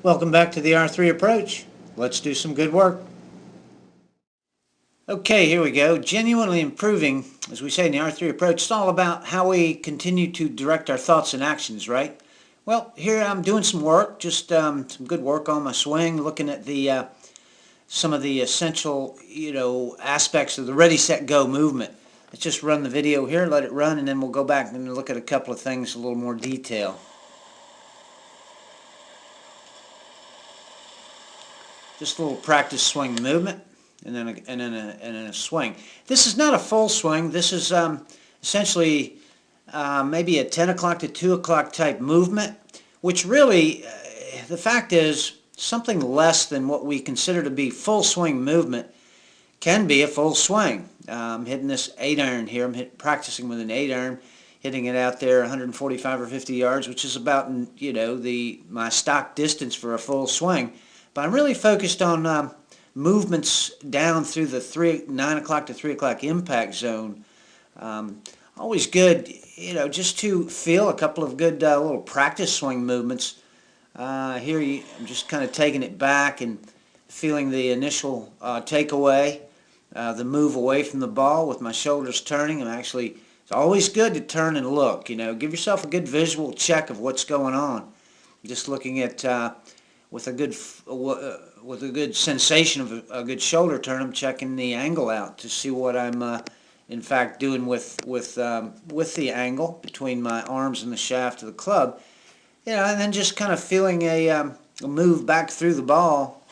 Welcome back to the R3 approach. Let's do some good work. Okay, here we go. Genuinely improving, as we say in the R3 approach, it's all about how we continue to direct our thoughts and actions, right? Well, here I'm doing some work, just some good work on my swing, looking at the some of the essential, aspects of the ready, set, go movement. Let's just run the video here, let it run, and then we'll go back and look at a couple of things in a little more detail. Just a little practice swing movement, and then a swing. This is not a full swing. This is essentially maybe a 10 o'clock to 2 o'clock type movement, which really, the fact is, something less than what we consider to be full swing movement can be a full swing. I'm hitting this 8-iron here. I'm practicing with an 8-iron, hitting it out there 145 or 50 yards, which is about, my stock distance for a full swing. But I'm really focused on movements down through the 9 o'clock to 3 o'clock impact zone. Always good, just to feel a couple of good little practice swing movements. Here I'm just kind of taking it back and feeling the initial takeaway, the move away from the ball with my shoulders turning. It's always good to turn and look. Give yourself a good visual check of what's going on. Just looking at with a good sensation of a good shoulder turn, I'm checking the angle out to see what I'm in fact doing with the angle between my arms and the shaft of the club. And then just kind of feeling a move back through the ball,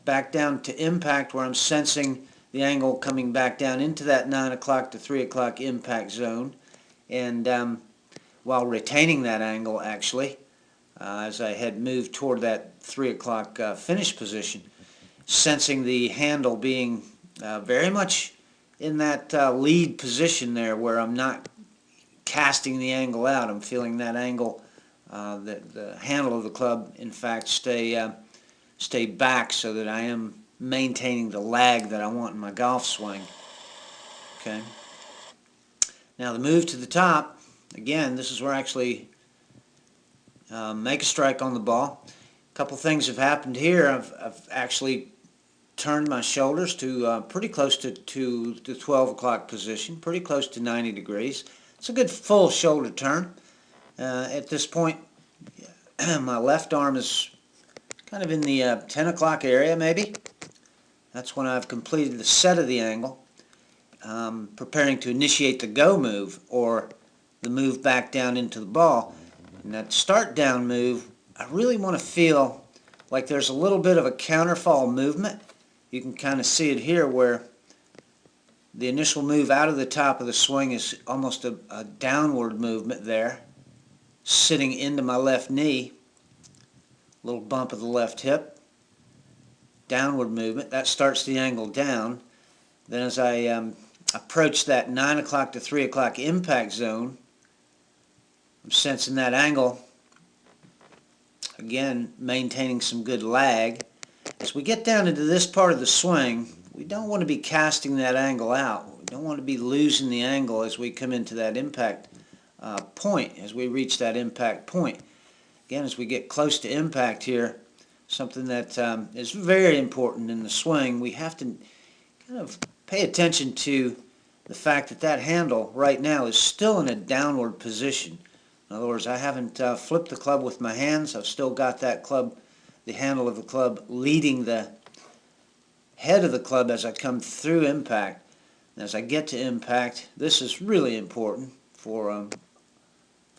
back down to impact, where I'm sensing the angle coming back down into that 9 o'clock to 3 o'clock impact zone, and while retaining that angle, actually, as I had moved toward that 3 o'clock finish position, sensing the handle being very much in that lead position there, where I'm not casting the angle out. I'm feeling that angle, the handle of the club, in fact, stay back, so that I am maintaining the lag that I want in my golf swing. Okay. Now the move to the top, again, this is where I actually make a strike on the ball. A couple things have happened here. I've actually turned my shoulders to pretty close to the 12 o'clock position, pretty close to 90 degrees. It's a good full shoulder turn. At this point, my left arm is kind of in the 10 o'clock area, maybe. That's when I've completed the set of the angle, preparing to initiate the go move, or the move back down into the ball. And that start down move, I really want to feel like there's a little bit of a counterfall movement. You can kind of see it here, where the initial move out of the top of the swing is almost a downward movement there, sitting into my left knee, little bump of the left hip, downward movement. That starts the angle down. Then as I approach that 9 o'clock to 3 o'clock impact zone, I'm sensing that angle, again maintaining some good lag. As we get down into this part of the swing, we don't want to be casting that angle out. We don't want to be losing the angle as we come into that impact point, as we reach that impact point. Again, as we get close to impact here, something that is very important in the swing, we have to kind of pay attention to the fact that that handle right now is still in a downward position. In other words, I haven't flipped the club with my hands. I've still got that club, the handle of the club, leading the head of the club as I come through impact. And as I get to impact, this is really important for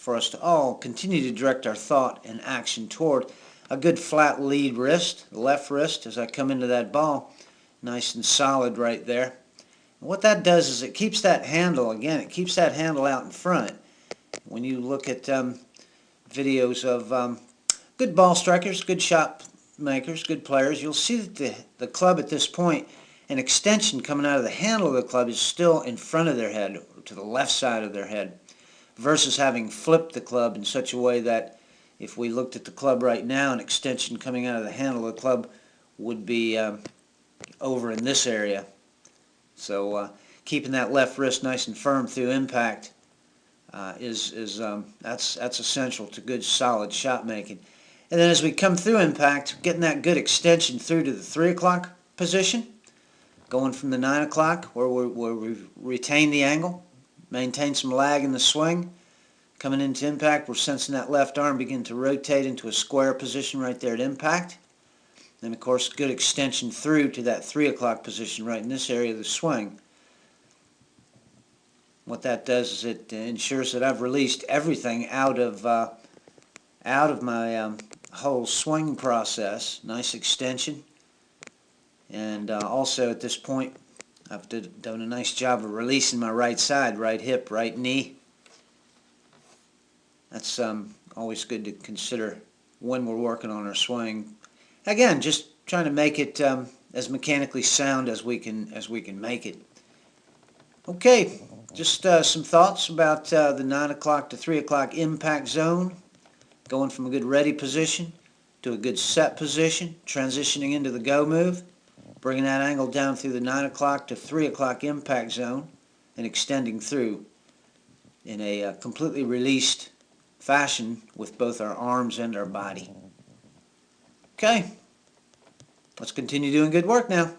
us to all continue to direct our thought and action toward a good flat lead wrist, the left wrist, as I come into that ball, nice and solid right there. And what that does is it keeps that handle, again, it keeps that handle out in front. When you look at videos of good ball strikers, good shot makers, good players, you'll see that the club at this point, an extension coming out of the handle of the club, is still in front of their head, or to the left side of their head, versus having flipped the club in such a way that if we looked at the club right now, an extension coming out of the handle of the club would be over in this area. So keeping that left wrist nice and firm through impact that's essential to good solid shot making. And then as we come through impact, getting that good extension through to the 3 o'clock position, going from the 9 o'clock where we retain the angle, maintain some lag in the swing. Coming into impact, we're sensing that left arm begin to rotate into a square position right there at impact. Then, of course, good extension through to that 3 o'clock position right in this area of the swing. What that does is it ensures that I've released everything out of my whole swing process. Nice extension. And also at this point, I've done a nice job of releasing my right side, right hip, right knee. That's always good to consider when we're working on our swing. Again, just trying to make it as mechanically sound as we can make it. Okay, just some thoughts about the 9 o'clock to 3 o'clock impact zone. Going from a good ready position to a good set position, transitioning into the go move, bringing that angle down through the 9 o'clock to 3 o'clock impact zone, and extending through in a completely released fashion with both our arms and our body. Okay, let's continue doing good work now.